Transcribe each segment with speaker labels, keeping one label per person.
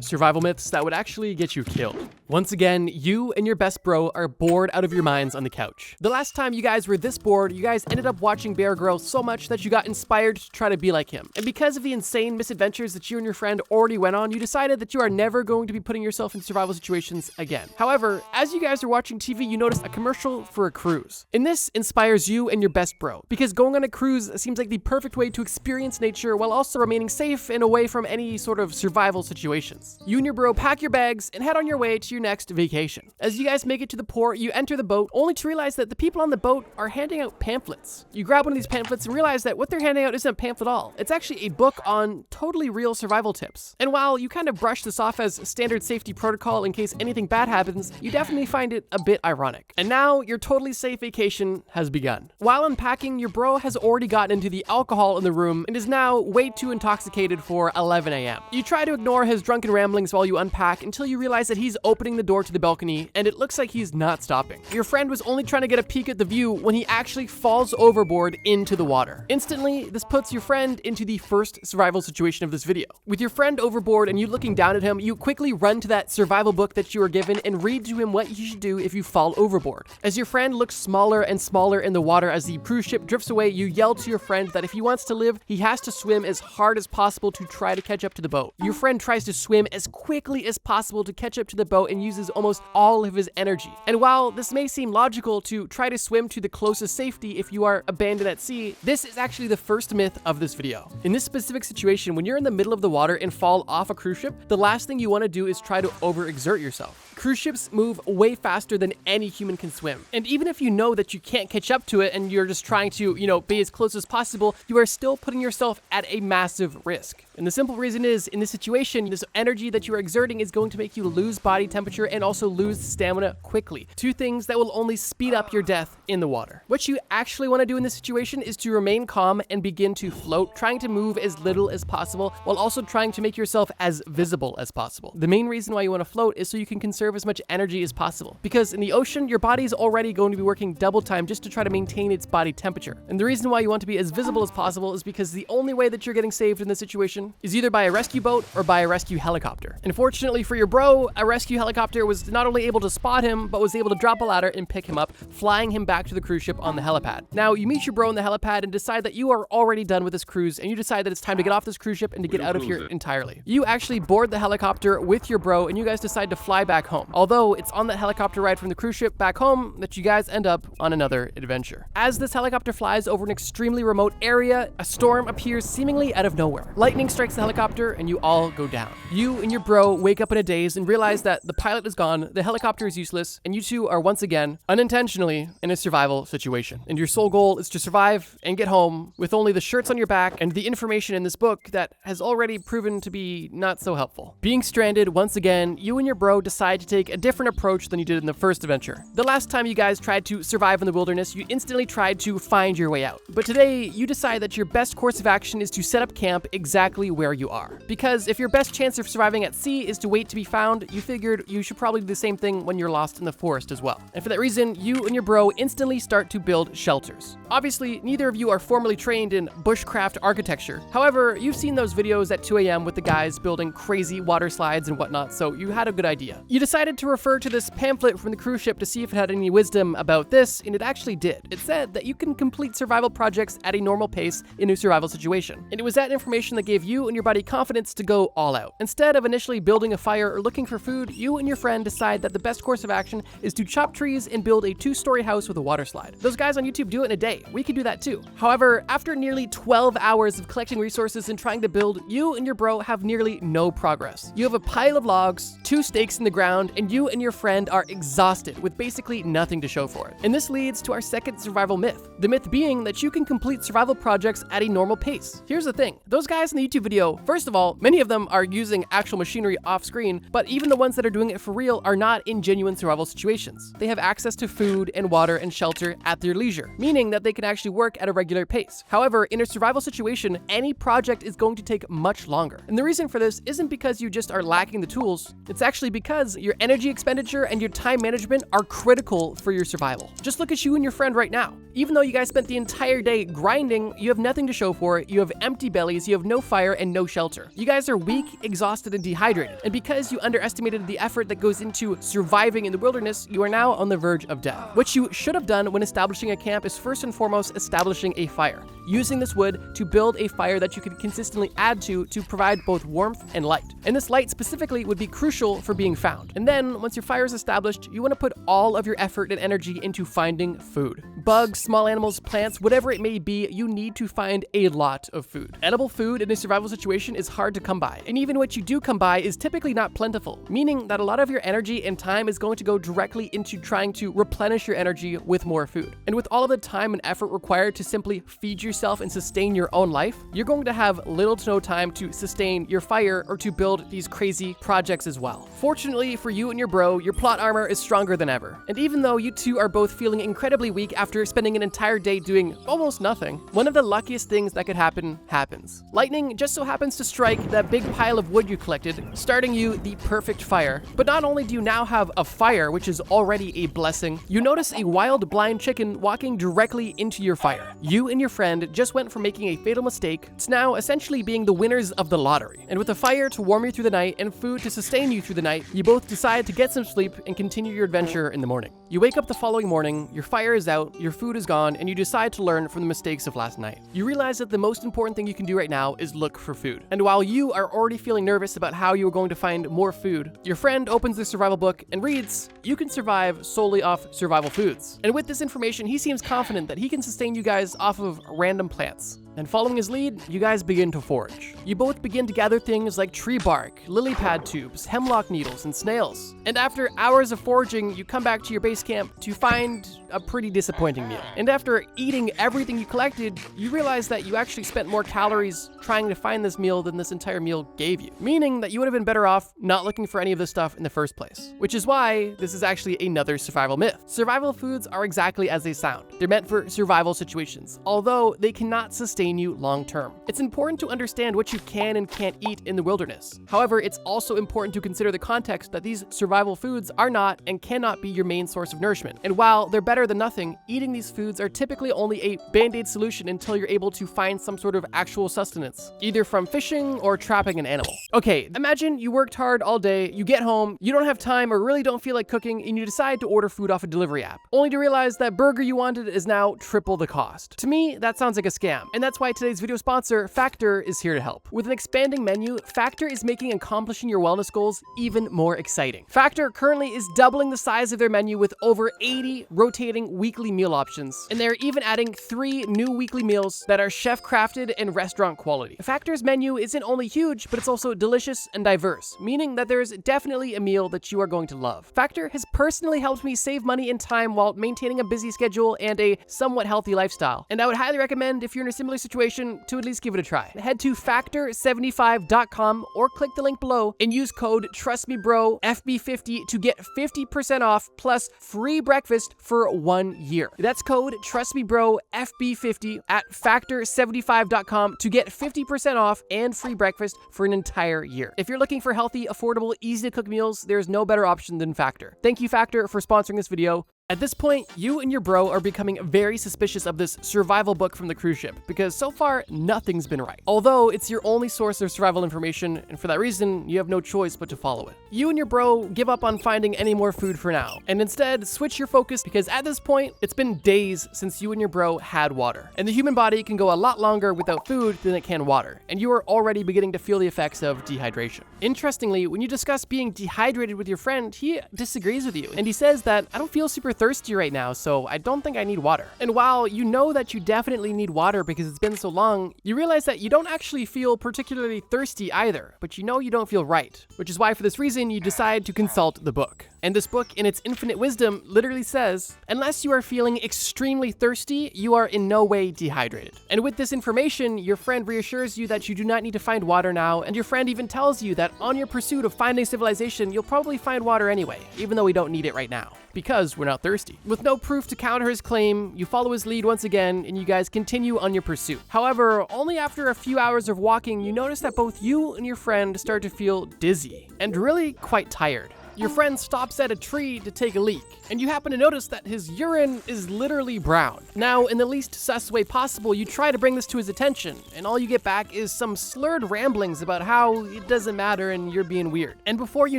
Speaker 1: Survival myths that would actually get you killed. Once again, you and your best bro are bored out of your minds on the couch. The last time you guys were this bored, you guys ended up watching Bear Grylls so much that you got inspired to try to be like him. And because of the insane misadventures that you and your friend already went on, you decided that you are never going to be putting yourself in survival situations again. However, as you guys are watching TV, you notice a commercial for a cruise. And this inspires you and your best bro, because going on a cruise seems like the perfect way to experience nature while also remaining safe and away from any sort of survival situations. You and your bro pack your bags and head on your way to your next vacation. As you guys make it to the port, you enter the boat only to realize that the people on the boat are handing out pamphlets. You grab one of these pamphlets and realize that what they're handing out isn't a pamphlet at all. It's actually a book on totally real survival tips. And while you kind of brush this off as standard safety protocol in case anything bad happens, you definitely find it a bit ironic. And now your totally safe vacation has begun. While unpacking, your bro has already gotten into the alcohol in the room and is now way too intoxicated for 11 a.m. You try to ignore his drunken ramblings while you unpack until you realize that he's opening the door to the balcony and it looks like he's not stopping. Your friend was only trying to get a peek at the view when he actually falls overboard into the water. Instantly, this puts your friend into the first survival situation of this video. With your friend overboard and you looking down at him, you quickly run to that survival book that you were given and read to him what you should do if you fall overboard. As your friend looks smaller and smaller in the water as the cruise ship drifts away, you yell to your friend that if he wants to live, he has to swim as hard as possible to try to catch up to the boat. Your friend tries to swim as quickly as possible to catch up to the boat and uses almost all of his energy. And while this may seem logical to try to swim to the closest safety if you are abandoned at sea, this is actually the first myth of this video. In this specific situation, when you're in the middle of the water and fall off a cruise ship, the last thing you want to do is try to overexert yourself. Cruise ships move way faster than any human can swim. And even if you know that you can't catch up to it and you're just trying to, be as close as possible, you are still putting yourself at a massive risk. And the simple reason is, in this situation, this energy that you are exerting is going to make you lose body temperature and also lose stamina quickly. Two things that will only speed up your death in the water. What you actually want to do in this situation is to remain calm and begin to float, trying to move as little as possible while also trying to make yourself as visible as possible. The main reason why you want to float is so you can conserve as much energy as possible. Because in the ocean, your body is already going to be working double time just to try to maintain its body temperature. And the reason why you want to be as visible as possible is because the only way that you're getting saved in this situation is either by a rescue boat or by a rescue helicopter. And fortunately for your bro, a rescue helicopter was not only able to spot him, but was able to drop a ladder and pick him up, flying him back to the cruise ship on the helipad. Now, you meet your bro on the helipad and decide that you are already done with this cruise, and you decide that it's time to get off this cruise ship and to get out of here entirely. You actually board the helicopter with your bro, and you guys decide to fly back home. Although, it's on that helicopter ride from the cruise ship back home that you guys end up on another adventure. As this helicopter flies over an extremely remote area, a storm appears seemingly out of nowhere. Lightning strikes the helicopter, and you all go down. You and your bro wake up in a daze and realize that the pilot is gone, the helicopter is useless, and you two are once again, unintentionally, in a survival situation. And your sole goal is to survive and get home with only the shirts on your back and the information in this book that has already proven to be not so helpful. Being stranded once again, you and your bro decide to take a different approach than you did in the first adventure. The last time you guys tried to survive in the wilderness, you instantly tried to find your way out. But today, you decide that your best course of action is to set up camp exactly where you are. Because if your best chance of surviving at sea is to wait to be found, you figured you should probably do the same thing when you're lost in the forest as well. And for that reason, you and your bro instantly start to build shelters. Obviously, neither of you are formally trained in bushcraft architecture. However, you've seen those videos at 2 a.m. with the guys building crazy water slides and whatnot, so you had a good idea. You decided to refer to this pamphlet from the cruise ship to see if it had any wisdom about this, and it actually did. It said that you can complete survival projects at a normal pace in a survival situation. And it was that information that gave you and your buddy confidence to go all out. Instead of initially building a fire or looking for food, you and your friend decide that the best course of action is to chop trees and build a 2-story house with a water slide. Those guys on YouTube do it in a day. We can do that too. However, after nearly 12 hours of collecting resources and trying to build, you and your bro have nearly no progress. You have a pile of logs, 2 stakes in the ground, and you and your friend are exhausted with basically nothing to show for it. And this leads to our second survival myth. The myth being that you can complete survival projects at a normal pace. Here's the thing. Those guys in the YouTube video, first of all, many of them are using actual machinery off screen, but even the ones that are doing living for real are not in genuine survival situations. They have access to food and water and shelter at their leisure, meaning that they can actually work at a regular pace. However, in a survival situation, any project is going to take much longer. And the reason for this isn't because you just are lacking the tools, it's actually because your energy expenditure and your time management are critical for your survival. Just look at you and your friend right now. Even though you guys spent the entire day grinding, you have nothing to show for it, you have empty bellies, you have no fire and no shelter. You guys are weak, exhausted, and dehydrated. And because you underestimated the effort that goes into surviving in the wilderness, you are now on the verge of death. What you should have done when establishing a camp is first and foremost establishing a fire, using this wood to build a fire that you can consistently add to provide both warmth and light. And this light specifically would be crucial for being found. And then, once your fire is established, you want to put all of your effort and energy into finding food. Bugs, small animals, plants, whatever it may be, you need to find a lot of food. Edible food in a survival situation is hard to come by, and even what you do come by is typically not plentiful, meaning that a lot of your energy and time is going to go directly into trying to replenish your energy with more food. And with all of the time and effort required to simply feed yourself and sustain your own life, you're going to have little to no time to sustain your fire or to build these crazy projects as well. Fortunately for you and your bro, your plot armor is stronger than ever. And even though you two are both feeling incredibly weak after spending an entire day doing almost nothing, one of the luckiest things that could happen happens. Lightning just so happens to strike that big pile of wood you collected, starting you the perfect fire. But not only do you now have a fire, which is already a blessing, you notice a wild blind chicken walking directly into your fire. You and your friend just went from making a fatal mistake to now essentially being the winners of the lottery. And with a fire to warm you through the night and food to sustain you through the night, you both decide to get some sleep and continue your adventure in the morning. You wake up the following morning, your fire is out, your food is gone, and you decide to learn from the mistakes of last night. You realize that the most important thing you can do right now is look for food. And while you are already feeling nervous about how you are going to find more food, your friend opens the survival book and reads, "You can survive solely off survival foods." And with this information, he seems confident that he can sustain you guys off of random plants. And following his lead, you guys begin to forage. You both begin to gather things like tree bark, lily pad tubes, hemlock needles, and snails. And after hours of foraging, you come back to your base camp to find a pretty disappointing meal. And after eating everything you collected, you realize that you actually spent more calories trying to find this meal than this entire meal gave you. Meaning that you would have been better off not looking for any of this stuff in the first place. Which is why this is actually another survival myth. Survival foods are exactly as they sound. They're meant for survival situations, although they cannot sustain you long term. It's important to understand what you can and can't eat in the wilderness. However, it's also important to consider the context that these survival foods are not and cannot be your main source of nourishment. And while they're better than nothing, eating these foods are typically only a band-aid solution until you're able to find some sort of actual sustenance, either from fishing or trapping an animal. Okay, imagine you worked hard all day, you get home, you don't have time or really don't feel like cooking, and you decide to order food off a delivery app, only to realize that burger you wanted is now triple the cost. To me, that sounds like a scam, and that's why today's video sponsor, Factor, is here to help. With an expanding menu, Factor is making accomplishing your wellness goals even more exciting. Factor currently is doubling the size of their menu with over 80 rotating weekly meal options, and they're even adding 3 new weekly meals that are chef-crafted and restaurant quality. Factor's menu isn't only huge, but it's also delicious and diverse, meaning that there's definitely a meal that you are going to love. Factor has personally helped me save money and time while maintaining a busy schedule and a somewhat healthy lifestyle, and I would highly recommend, if you're in a similar situation, to at least give it a try. Head to factor75.com or click the link below and use code TrustMeBroFB50 to get 50% off plus free breakfast for 1 year. That's code TrustMeBroFB50 at factor75.com to get 50% off and free breakfast for an entire year. If you're looking for healthy, affordable, easy to cook meals, there's no better option than Factor. Thank you, Factor, for sponsoring this video. At this point, you and your bro are becoming very suspicious of this survival book from the cruise ship, because so far, nothing's been right. Although, it's your only source of survival information, and for that reason, you have no choice but to follow it. You and your bro give up on finding any more food for now, and instead, switch your focus, because at this point, it's been days since you and your bro had water. And the human body can go a lot longer without food than it can water, and you are already beginning to feel the effects of dehydration. Interestingly, when you discuss being dehydrated with your friend, he disagrees with you, and he says that, "I don't feel super thirsty right now, so I don't think I need water." And while you know that you definitely need water because it's been so long, you realize that you don't actually feel particularly thirsty either, but you know you don't feel right, which is why for this reason you decide to consult the book. And this book, in its infinite wisdom, literally says, unless you are feeling extremely thirsty, you are in no way dehydrated. And with this information, your friend reassures you that you do not need to find water now, and your friend even tells you that on your pursuit of finding civilization, you'll probably find water anyway, even though we don't need it right now, because we're not thirsty. With no proof to counter his claim, you follow his lead once again, and you guys continue on your pursuit. However, only after a few hours of walking, you notice that both you and your friend start to feel dizzy, and really quite tired. Your friend stops at a tree to take a leak, and you happen to notice that his urine is literally brown. Now, in the least sus way possible, you try to bring this to his attention, and all you get back is some slurred ramblings about how it doesn't matter and you're being weird. And before you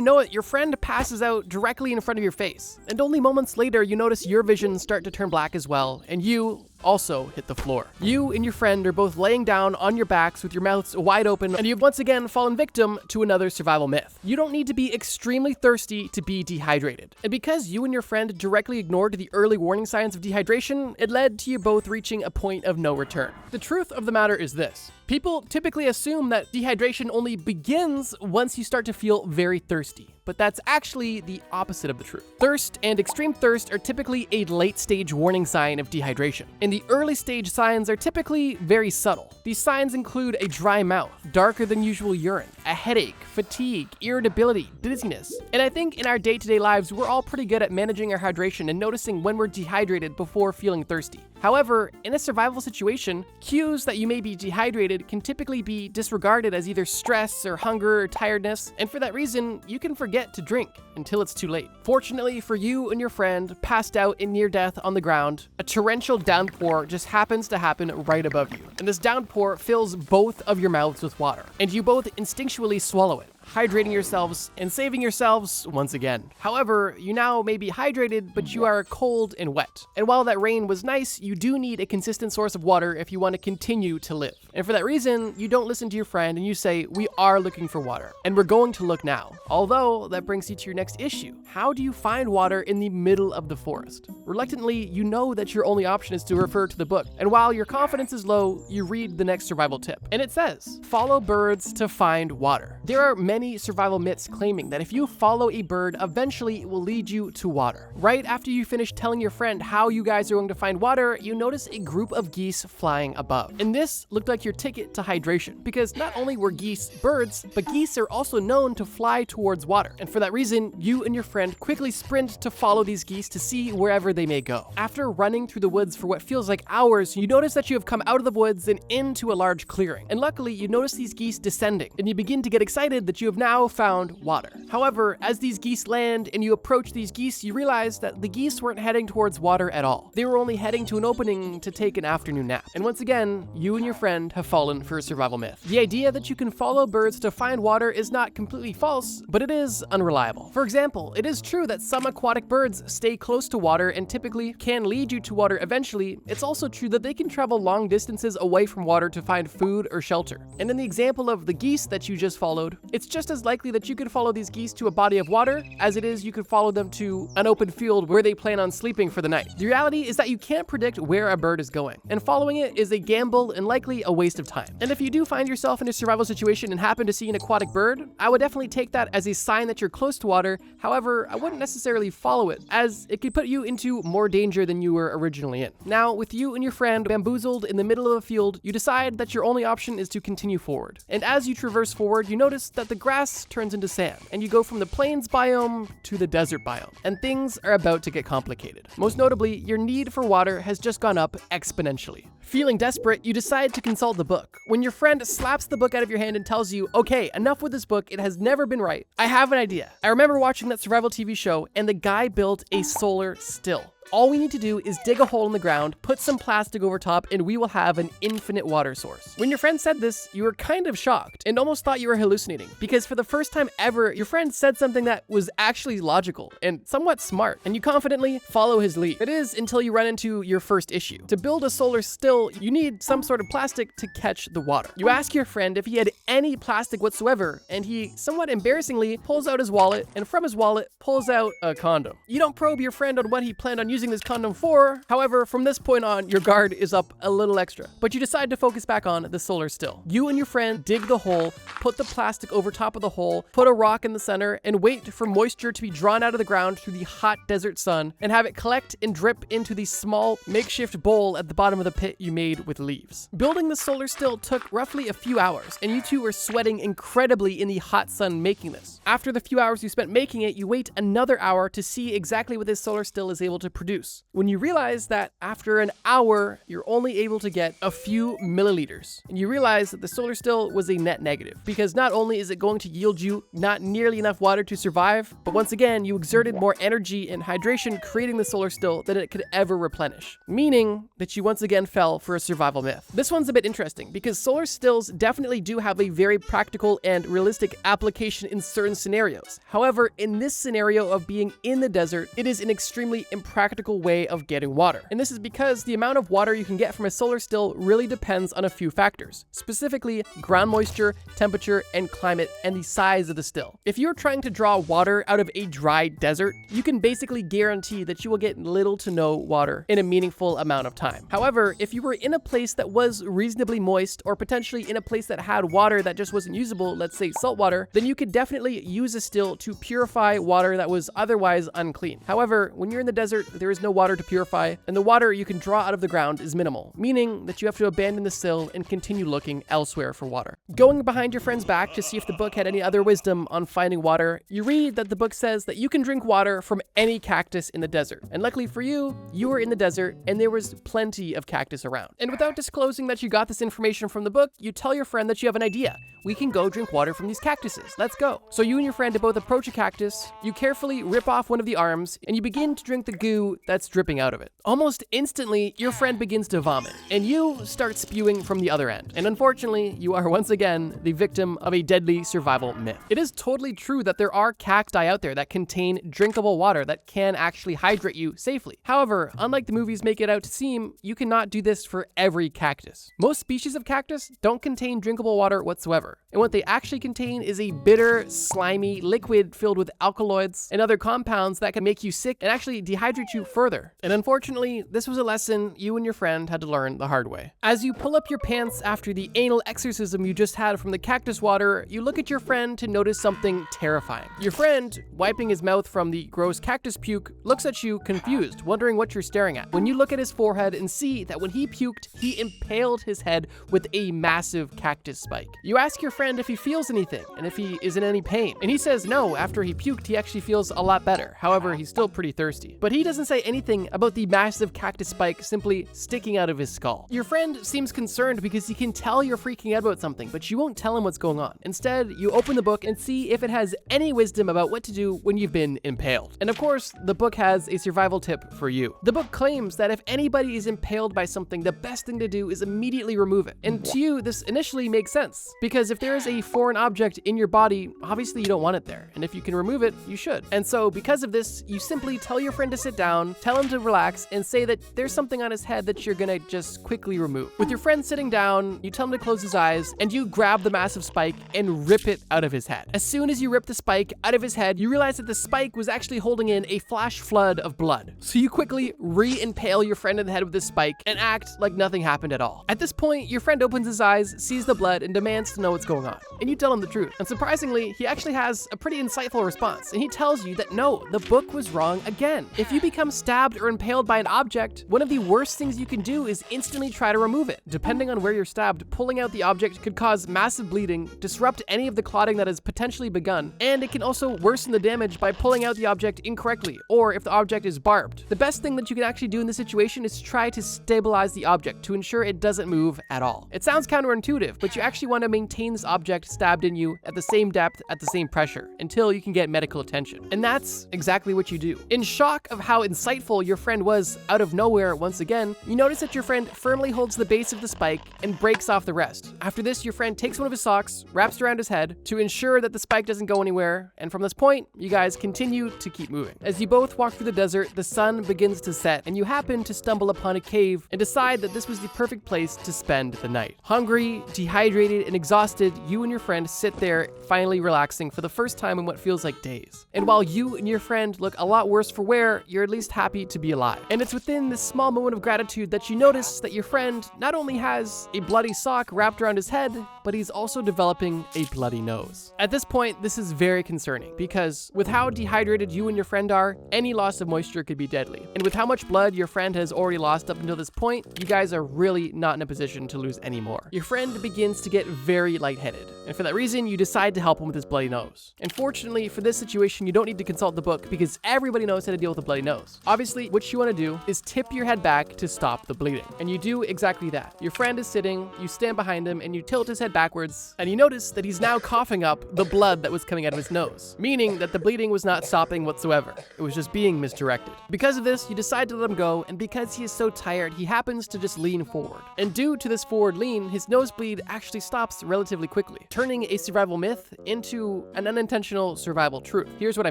Speaker 1: know it, your friend passes out directly in front of your face. And only moments later, you notice your vision start to turn black as well, and you also hit the floor. You and your friend are both laying down on your backs with your mouths wide open, and you've once again fallen victim to another survival myth. You don't need to be extremely thirsty to be dehydrated. And because you and your friend directly ignored the early warning signs of dehydration, it led to you both reaching a point of no return. The truth of the matter is this. People typically assume that dehydration only begins once you start to feel very thirsty, but that's actually the opposite of the truth. Thirst and extreme thirst are typically a late-stage warning sign of dehydration, and the early-stage signs are typically very subtle. These signs include a dry mouth, darker than usual urine, a headache, fatigue, irritability, dizziness. And I think in our day-to-day lives, we're all pretty good at managing our hydration and noticing when we're dehydrated before feeling thirsty. However, in a survival situation, cues that you may be dehydrated can typically be disregarded as either stress or hunger or tiredness, and for that reason, you can forget to drink until it's too late. Fortunately for you and your friend, passed out in near death on the ground, a torrential downpour just happens to happen right above you. And this downpour fills both of your mouths with water, and you both instinctually swallow it, hydrating yourselves and saving yourselves once again. However, you now may be hydrated, but you are cold and wet. And while that rain was nice, you do need a consistent source of water if you want to continue to live. And for that reason, you don't listen to your friend and you say, we are looking for water, and we're going to look now. Although, that brings you to your next issue. How do you find water in the middle of the forest? Reluctantly, you know that your only option is to refer to the book. And while your confidence is low, you read the next survival tip. And it says, follow birds to find water. There are many survival myths claiming that if you follow a bird, eventually it will lead you to water. Right after you finish telling your friend how you guys are going to find water, you notice a group of geese flying above. And this looked like your ticket to hydration, because not only were geese birds, but geese are also known to fly towards water. And for that reason, you and your friend quickly sprint to follow these geese to see wherever they may go. After running through the woods for what feels like hours, you notice that you have come out of the woods and into a large clearing. And luckily, you notice these geese descending, and you begin to get excited that you have now found water. However, as these geese land and you approach these geese, you realize that the geese weren't heading towards water at all. They were only heading to an opening to take an afternoon nap. And once again, you and your friend have fallen for a survival myth. The idea that you can follow birds to find water is not completely false, but it is unreliable. For example, it is true that some aquatic birds stay close to water and typically can lead you to water eventually. It's also true that they can travel long distances away from water to find food or shelter. And in the example of the geese that you just followed, it's just as likely that you could follow these geese to a body of water as it is you could follow them to an open field where they plan on sleeping for the night. The reality is that you can't predict where a bird is going, and following it is a gamble and likely a waste of time. And if you do find yourself in a survival situation and happen to see an aquatic bird, I would definitely take that as a sign that you're close to water. However, I wouldn't necessarily follow it, as it could put you into more danger than you were originally in. Now, with you and your friend bamboozled in the middle of a field, you decide that your only option is to continue forward. And as you traverse forward, you notice that the grass turns into sand, and you go from the plains biome to the desert biome, and things are about to get complicated. Most notably, your need for water has just gone up exponentially. Feeling desperate, you decide to consult the book, when your friend slaps the book out of your hand and tells you, okay, enough with this book, it has never been right. I have an idea. I remember watching that survival TV show, and the guy built a solar still. All we need to do is dig a hole in the ground, put some plastic over top, and we will have an infinite water source. When your friend said this, you were kind of shocked and almost thought you were hallucinating, because for the first time ever, your friend said something that was actually logical and somewhat smart, and you confidently follow his lead. It is until you run into your first issue. To build a solar still still, you need some sort of plastic to catch the water. You ask your friend if he had any plastic whatsoever, and he, somewhat embarrassingly, pulls out his wallet, and from his wallet, pulls out a condom. You don't probe your friend on what he planned on using this condom for. However, from this point on, your guard is up a little extra. But you decide to focus back on the solar still. You and your friend dig the hole, put the plastic over top of the hole, put a rock in the center, and wait for moisture to be drawn out of the ground through the hot desert sun, and have it collect and drip into the small makeshift bowl at the bottom of the pit you made with leaves. Building the solar still took roughly a few hours, and you two were sweating incredibly in the hot sun making this. After the few hours you spent making it, you wait another hour to see exactly what this solar still is able to produce. When you realize that after an hour, you're only able to get a few milliliters, and you realize that the solar still was a net negative, because not only is it going to yield you not nearly enough water to survive, but once again, you exerted more energy and hydration creating the solar still than it could ever replenish, meaning that you once again fell for a survival myth. This one's a bit interesting because solar stills definitely do have a very practical and realistic application in certain scenarios. However, in this scenario of being in the desert, it is an extremely impractical way of getting water. And this is because the amount of water you can get from a solar still really depends on a few factors, specifically ground moisture, temperature, and climate, and the size of the still. If you're trying to draw water out of a dry desert, you can basically guarantee that you will get little to no water in a meaningful amount of time. However, if you were in a place that was reasonably moist, or potentially in a place that had water that just wasn't usable, let's say salt water, then you could definitely use a still to purify water that was otherwise unclean. However, when you're in the desert, there is no water to purify, and the water you can draw out of the ground is minimal, meaning that you have to abandon the still and continue looking elsewhere for water. Going behind your friend's back to see if the book had any other wisdom on finding water, you read that the book says that you can drink water from any cactus in the desert. And luckily for you, you were in the desert and there was plenty of cactus around. And without disclosing that you got this information from the book, you tell your friend that you have an idea. We can go drink water from these cactuses. Let's go. So you and your friend both approach a cactus, you carefully rip off one of the arms, and you begin to drink the goo that's dripping out of it. Almost instantly, your friend begins to vomit, and you start spewing from the other end. And unfortunately, you are once again the victim of a deadly survival myth. It is totally true that there are cacti out there that contain drinkable water that can actually hydrate you safely. However, unlike the movies make it out to seem, you cannot do this for every cactus. Most species of cactus don't contain drinkable water whatsoever. And what they actually contain is a bitter, slimy liquid filled with alkaloids and other compounds that can make you sick and actually dehydrate you further. And unfortunately, this was a lesson you and your friend had to learn the hard way. As you pull up your pants after the anal exorcism you just had from the cactus water, you look at your friend to notice something terrifying. Your friend, wiping his mouth from the gross cactus puke, looks at you confused, wondering what you're staring at. When you look at his forehead and see that when he puked, he impaled his head with a massive cactus spike. You ask your friend if he feels anything and if he is in any pain, and he says no. After he puked, he actually feels a lot better. However, he's still pretty thirsty. But he doesn't say anything about the massive cactus spike simply sticking out of his skull. Your friend seems concerned because he can tell you're freaking out about something, but you won't tell him what's going on. Instead, you open the book and see if it has any wisdom about what to do when you've been impaled. And of course, the book has a survival tip for you. The book claims that if anybody is impaled by something, the best thing to do is immediately remove it. And to you, this initially makes sense, because if there is a foreign object in your body, obviously you don't want it there. And if you can remove it, you should. And so because of this, you simply tell your friend to sit down, tell him to relax, and say that there's something on his head that you're gonna just quickly remove. With your friend sitting down, you tell him to close his eyes, and you grab the massive spike and rip it out of his head. As soon as you rip the spike out of his head, you realize that the spike was actually holding in a flash flood of blood. So you quickly re-impale your friend in the head with this spike and act like nothing happened at all. At this point, your friend opens his eyes, sees the blood, and demands to know what's going on. And you tell him the truth. And surprisingly, he actually has a pretty insightful response, and he tells you that no, the book was wrong again. If you become stabbed or impaled by an object, one of the worst things you can do is instantly try to remove it. Depending on where you're stabbed, pulling out the object could cause massive bleeding, disrupt any of the clotting that has potentially begun, and it can also worsen the damage by pulling out the object incorrectly, or if the object is barbed. The best thing that you can actually do in this situation is try to stabilize the object to ensure it doesn't move at all. It sounds counterintuitive, but you actually want to maintain this object stabbed in you at the same depth, at the same pressure, until you can get medical attention. And that's exactly what you do. In shock of how insightful your friend was, out of nowhere once again, you notice that your friend firmly holds the base of the spike and breaks off the rest. After this, your friend takes one of his socks, wraps it around his head to ensure that the spike doesn't go anywhere, and from this point, you guys continue to keep moving. As you both walk through the desert, the sun begins to set, and you happen to stumble upon a cave and decide decide that this was the perfect place to spend the night. Hungry, dehydrated, and exhausted, you and your friend sit there, finally relaxing for the first time in what feels like days. And while you and your friend look a lot worse for wear, you're at least happy to be alive. And it's within this small moment of gratitude that you notice that your friend not only has a bloody sock wrapped around his head, but he's also developing a bloody nose. At this point, this is very concerning because with how dehydrated you and your friend are, any loss of moisture could be deadly. And with how much blood your friend has already lost up until this point, you guys are really not in a position to lose any more. Your friend begins to get very lightheaded, and for that reason, you decide to help him with his bloody nose. And fortunately, for this situation, you don't need to consult the book because everybody knows how to deal with a bloody nose. Obviously, what you want to do is tip your head back to stop the bleeding. And you do exactly that. Your friend is sitting, you stand behind him, and you tilt his head backwards, and you notice that he's now coughing up the blood that was coming out of his nose, meaning that the bleeding was not stopping whatsoever. It was just being misdirected. Because of this, you decide to let him go, and because he is so tired, he happens to just lean forward. And due to this forward lean, his nosebleed actually stops relatively quickly, turning a survival myth into an unintentional survival truth. Here's what I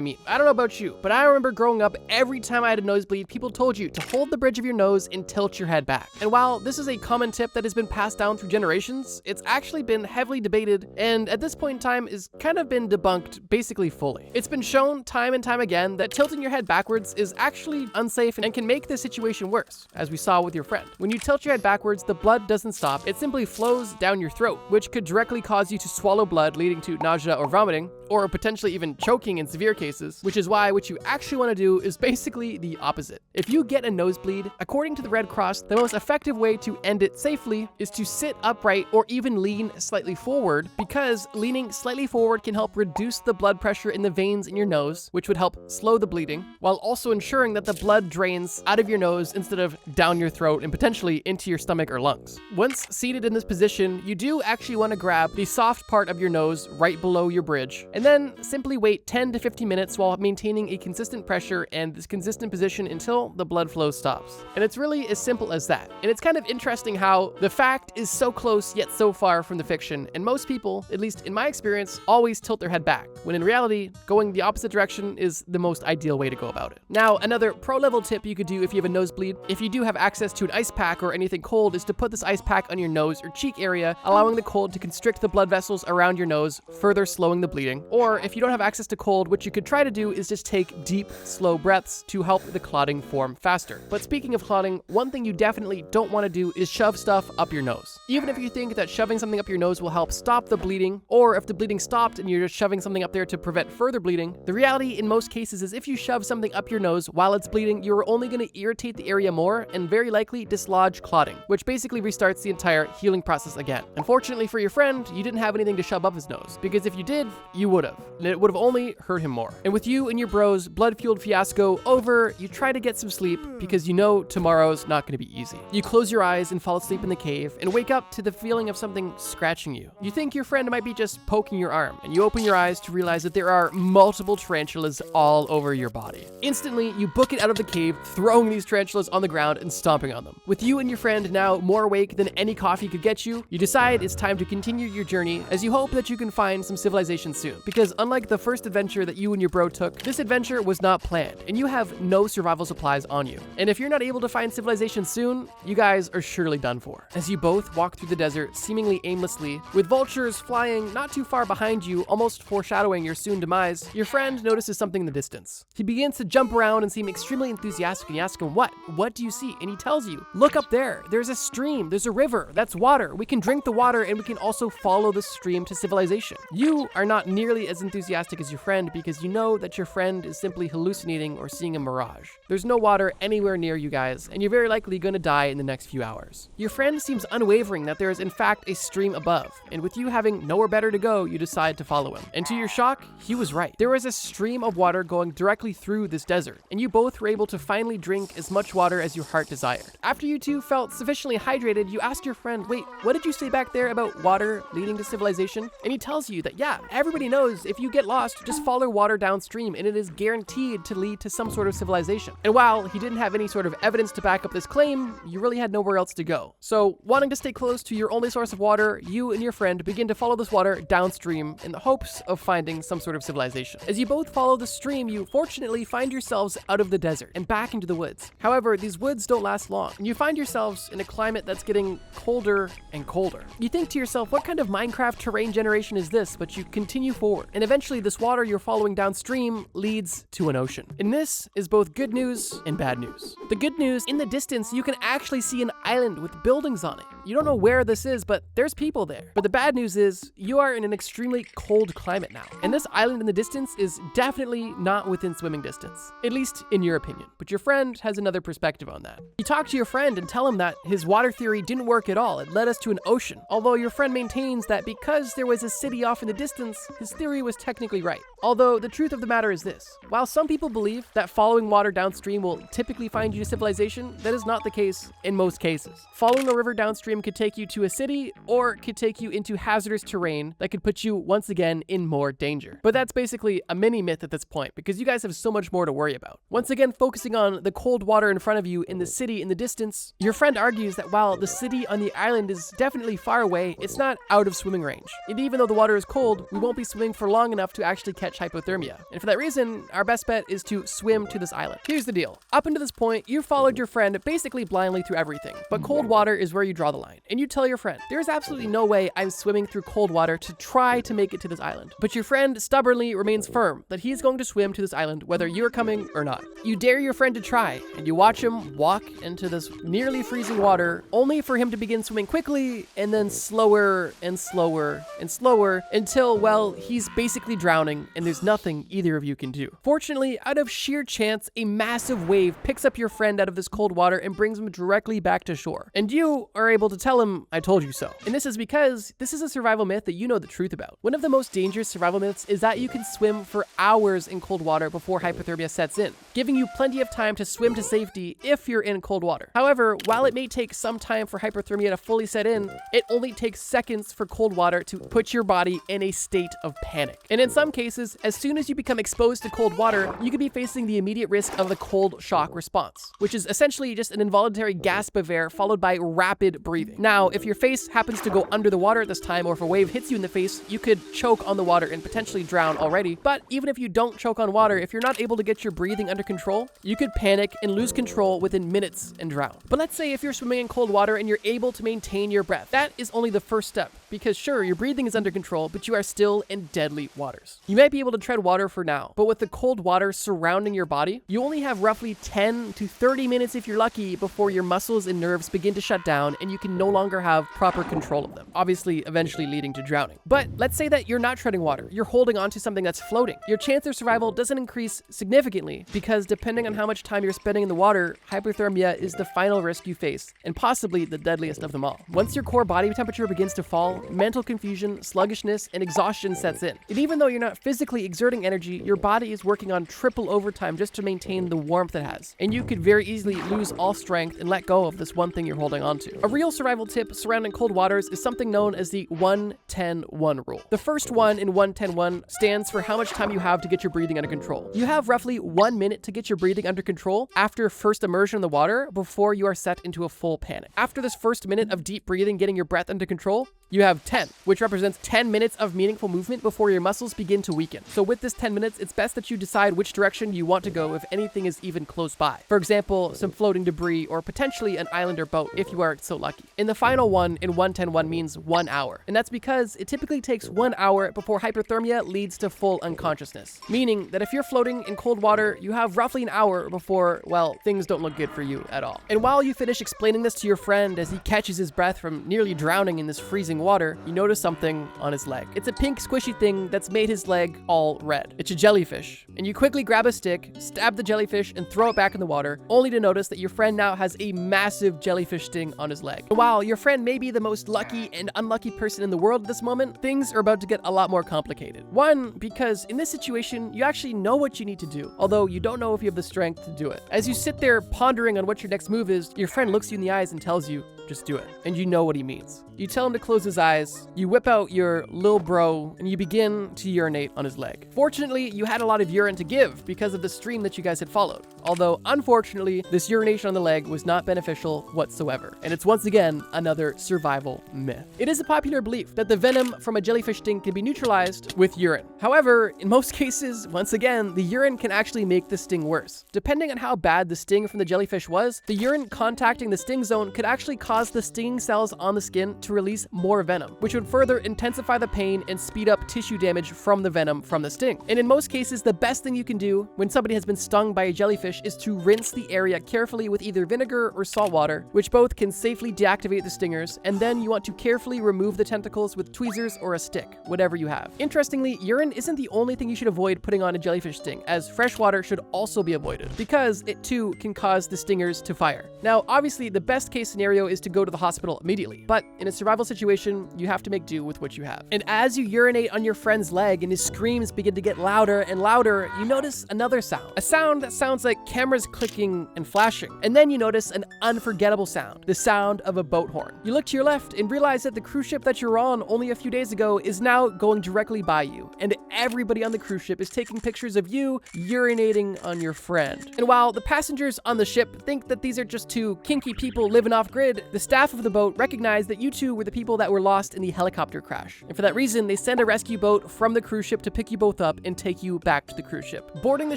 Speaker 1: mean. I don't know about you, but I remember growing up, every time I had a nosebleed, people told you to hold the bridge of your nose and tilt your head back. And while this is a common tip that has been passed down through generations, it's actually been heavily debated, and at this point in time is kind of been debunked basically fully. It's been shown time and time again that tilting your head backwards is actually unsafe and can make the situation worse, as we saw with your friend. When you tilt your head backwards, the blood doesn't stop, it simply flows down your throat, which could directly cause you to swallow blood, leading to nausea or vomiting, or potentially even choking in severe cases, which is why what you actually want to do is basically the opposite. If you get a nosebleed, according to the Red Cross, the most effective way to end it safely is to sit upright or even lean slightly forward, because leaning slightly forward can help reduce the blood pressure in the veins in your nose, which would help slow the bleeding, while also ensuring that the blood drains out of your nose instead of down your throat and potentially into your stomach or lungs. Once seated in this position, you do actually want to grab the soft part of your nose right below your bridge, and then simply wait 10 to 15 minutes while maintaining a consistent pressure and this consistent position until the blood flow stops. And it's really as simple as that. And it's kind of interesting how the fact is so close yet so far from the fiction, and most people, at least in my experience, always tilt their head back, when in reality, going the opposite direction is the most ideal way to go about it. Now, another pro-level tip you could do if you have a nosebleed, if you do have access to an ice pack or anything cold, is to put this ice pack on your nose or cheek area, allowing the cold to constrict the blood vessels around your nose, further slowing the bleeding. Or if you don't have access to cold, what you could try to do is just take deep, slow breaths to help the clotting form faster. But speaking of clotting, one thing you definitely don't want to do is shove stuff up your nose. Even if you think that shoving something up your nose will help stop the bleeding, or if the bleeding stopped and you're just shoving something up there to prevent further bleeding, the reality in most cases is if you shove something up your nose while it's bleeding, you're only going to irritate the area more and very likely dislodge clotting, which basically restarts the entire healing process again. Unfortunately for your friend, you didn't have anything to shove up his nose, because if you did, you would have, and it would have only hurt him more. And with you and your bros blood-fueled fiasco over, you try to get some sleep because you know tomorrow's not going to be easy. You close your eyes and fall asleep in the cave and wake up to the feeling of something scratching you. You think your friend might be just poking your arm, and you open your eyes to realize that there are multiple tarantulas all over your body. Instantly, you book it out of the cave, throwing these tarantulas on the ground and stomping on them. With you and your friend now more awake than any coffee could get you, you decide it's time to continue your journey as you hope that you can find some civilization soon. Because unlike the first adventure that you and your bro took, this adventure was not planned, and you have no survival supplies on you. And if you're not able to find civilization soon, you guys are surely done for. As you both walk through the desert seemingly aimlessly, with vultures flying not too far behind you, almost foreshadowing your soon demise, your friend notices something in the distance. He begins to jump around and seem extremely enthusiastic, and you ask him, What do you see? And he tells you, look up there, there's a stream, there's a river, that's water. We can drink the water and we can also follow the stream to civilization. You are not nearly as enthusiastic as your friend because you know that your friend is simply hallucinating or seeing a mirage. There's no water anywhere near you guys, and you're very likely going to die in the next few hours. Your friend seems unwavering that there is in fact a stream above, and with you having nowhere better to go, you decide to follow him. And to your shock, he was right. There was a stream of water going directly through this desert, and you both were able to finally drink as much water as your heart desired. After you two felt sufficiently hydrated, you ask your friend, wait, what did you say back there about water leading to civilization? And he tells you that, yeah, everybody knows knows, if you get lost, just follow water downstream and it is guaranteed to lead to some sort of civilization. And while he didn't have any sort of evidence to back up this claim, you really had nowhere else to go. So, wanting to stay close to your only source of water, you and your friend begin to follow this water downstream in the hopes of finding some sort of civilization. As you both follow the stream, you fortunately find yourselves out of the desert and back into the woods. However, these woods don't last long, and you find yourselves in a climate that's getting colder and colder. You think to yourself, what kind of Minecraft terrain generation is this? But you continue forward, and eventually this water you're following downstream leads to an ocean. And this is both good news and bad news. The good news, in the distance, you can actually see an island with buildings on it. You don't know where this is, but there's people there. But the bad news is, you are in an extremely cold climate now. And this island in the distance is definitely not within swimming distance, at least in your opinion. But your friend has another perspective on that. You talk to your friend and tell him that his water theory didn't work at all. It led us to an ocean. Although your friend maintains that because there was a city off in the distance, his theory was technically right. Although the truth of the matter is this: while some people believe that following water downstream will typically find you to civilization, that is not the case in most cases. Following a river downstream could take you to a city, or could take you into hazardous terrain that could put you once again in more danger. But that's basically a mini myth at this point, because you guys have so much more to worry about. Once again, focusing on the cold water in front of you in the city in the distance, your friend argues that while the city on the island is definitely far away, it's not out of swimming range. And even though the water is cold, we won't be swimming for long enough to actually catch hypothermia. And for that reason, our best bet is to swim to this island. Here's the deal. Up until this point, you followed your friend basically blindly through everything, but cold water is where you draw the line. And you tell your friend, there's absolutely no way I'm swimming through cold water to try to make it to this island. But your friend stubbornly remains firm that he's going to swim to this island whether you're coming or not. You dare your friend to try, and you watch him walk into this nearly freezing water, only for him to begin swimming quickly and then slower and slower and slower until, well, he's basically drowning and there's nothing either of you can do. Fortunately, out of sheer chance, a massive wave picks up your friend out of this cold water and brings him directly back to shore. And you are able to tell him, I told you so. And this is because this is a survival myth that you know the truth about. One of the most dangerous survival myths is that you can swim for hours in cold water before hypothermia sets in, giving you plenty of time to swim to safety if you're in cold water. However, while it may take some time for hypothermia to fully set in, it only takes seconds for cold water to put your body in a state of panic. And in some cases, as soon as you become exposed to cold water, you could be facing the immediate risk of the cold shock response, which is essentially just an involuntary gasp of air followed by rapid breathing. Now, if your face happens to go under the water at this time, or if a wave hits you in the face, you could choke on the water and potentially drown already. But even if you don't choke on water, if you're not able to get your breathing under control, you could panic and lose control within minutes and drown. But let's say if you're swimming in cold water and you're able to maintain your breath, that is only the first step, because sure, your breathing is under control, but you are still in deadly waters. You might be able to tread water for now, but with the cold water surrounding your body, you only have roughly 10 to 30 minutes if you're lucky before your muscles and nerves begin to shut down and you can no longer have proper control of them, obviously eventually leading to drowning. But let's say that you're not treading water, you're holding onto something that's floating. Your chance of survival doesn't increase significantly because depending on how much time you're spending in the water, hypothermia is the final risk you face and possibly the deadliest of them all. Once your core body temperature begins to fall, mental confusion, sluggishness, and exhaustion sets in. And even though you're not physically exerting energy, your body is working on triple overtime just to maintain the warmth it has. And you could very easily lose all strength and let go of this one thing you're holding on to. A real survival tip surrounding cold waters is something known as the 1-10-1 rule. The first one in 1-10-1 stands for how much time you have to get your breathing under control. You have roughly 1 minute to get your breathing under control after first immersion in the water before you are set into a full panic. After this first minute of deep breathing getting your breath under control, you have 10, which represents 10 minutes of meaningful movement before your muscles begin to weaken. So with this 10 minutes, it's best that you decide which direction you want to go if anything is even close by. For example, some floating debris or potentially an island or boat if you are so lucky. And the final one in 1-10-1 means 1 hour. And that's because it typically takes 1 hour before hypothermia leads to full unconsciousness. Meaning that if you're floating in cold water, you have roughly an hour before, well, things don't look good for you at all. And while you finish explaining this to your friend as he catches his breath from nearly drowning in this freezing water, you notice something on his leg. It's a pink squishy thing that's made his leg all red. It's a jellyfish. And you quickly grab a stick, stab the jellyfish, and throw it back in the water, only to notice that your friend now has a massive jellyfish sting on his leg. And while your friend may be the most lucky and unlucky person in the world at this moment, things are about to get a lot more complicated. One, because in this situation, you actually know what you need to do, although you don't know if you have the strength to do it. As you sit there pondering on what your next move is, your friend looks you in the eyes and tells you, just do it. And you know what he means. You tell him to close close his eyes, you whip out your lil bro, and you begin to urinate on his leg. Fortunately, you had a lot of urine to give because of the stream that you guys had followed. Although, unfortunately, this urination on the leg was not beneficial whatsoever. And it's once again another survival myth. It is a popular belief that the venom from a jellyfish sting can be neutralized with urine. However, in most cases, once again, the urine can actually make the sting worse. Depending on how bad the sting from the jellyfish was, the urine contacting the sting zone could actually cause the stinging cells on the skin to release more venom, which would further intensify the pain and speed up tissue damage from the venom from the sting. And in most cases, the best thing you can do when somebody has been stung by a jellyfish is to rinse the area carefully with either vinegar or salt water, which both can safely deactivate the stingers, and then you want to carefully remove the tentacles with tweezers or a stick, whatever you have. Interestingly, urine isn't the only thing you should avoid putting on a jellyfish sting, as fresh water should also be avoided, because it too can cause the stingers to fire. Now, obviously, the best case scenario is to go to the hospital immediately, but in a survival situation, you have to make do with what you have. And as you urinate on your friend's leg and his screams begin to get louder and louder, you notice another sound. A sound that sounds like cameras clicking and flashing. And then you notice an unforgettable sound, the sound of a boat horn. You look to your left and realize that the cruise ship that you're on only a few days ago is now going directly by you, and everybody on the cruise ship is taking pictures of you urinating on your friend. And while the passengers on the ship think that these are just two kinky people living off grid, the staff of the boat recognize that you two were the people that were lost in the helicopter crash. And for that reason, they send a rescue boat from the cruise ship to pick you both up and take you back to the cruise ship. Boarding the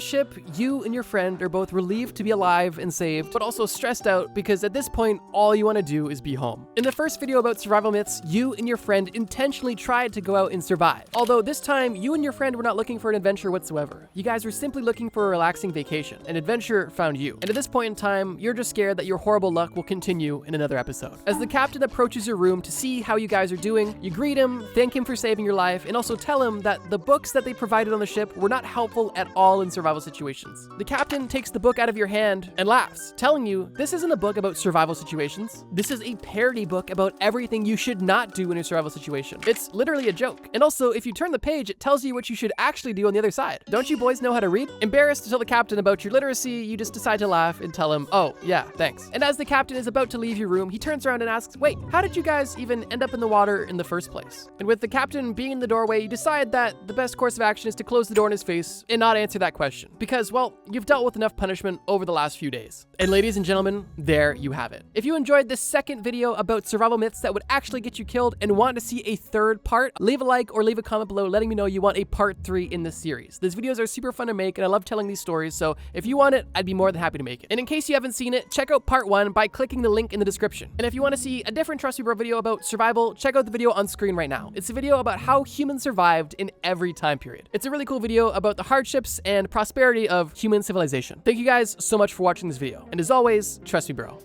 Speaker 1: ship, you and your friend are both relieved to be alive and saved, but also stressed out because at this point, all you want to do is be home. In the first video about survival myths, you and your friend intentionally tried to go out and survive. Although this time, you and your friend were not looking for an adventure whatsoever. You guys were simply looking for a relaxing vacation. An adventure found you. And at this point in time, you're just scared that your horrible luck will continue in another episode. As the captain approaches your room to see how you guys are doing, you greet him, thank him for saving your life, and also tell him that the books that they provided on the ship were not helpful at all in survival situations. The captain takes the book out of your hand and laughs, telling you this isn't a book about survival situations. This is a parody book about everything you should not do in a survival situation. It's literally a joke. And also, if you turn the page, it tells you what you should actually do on the other side. Don't you boys know how to read? Embarrassed to tell the captain about your literacy, you just decide to laugh and tell him, oh, yeah, thanks. And as the captain is about to leave your room, he turns around and asks, wait, how did you guys even end up in the water in the first place? And with the captain being in the doorway, you decide that the best course of action is to close the door in his face and not answer that question. Because, well, you've dealt with enough punishment over the last few days. And ladies and gentlemen, there you have it. If you enjoyed this second video about survival myths that would actually get you killed and want to see a third part, leave a like or leave a comment below letting me know you want a part 3 in this series. These videos are super fun to make and I love telling these stories, so if you want it, I'd be more than happy to make it. And in case you haven't seen it, check out part 1 by clicking the link in the description. And if you want to see a different Trust Me Bro video about survival, check out the video on screen right now. It's a video about how humans survived in every time period. It's a really cool video about the hardships and prosperity of human civilization. Thank you guys so much for watching this video. And as always, trust me, bro.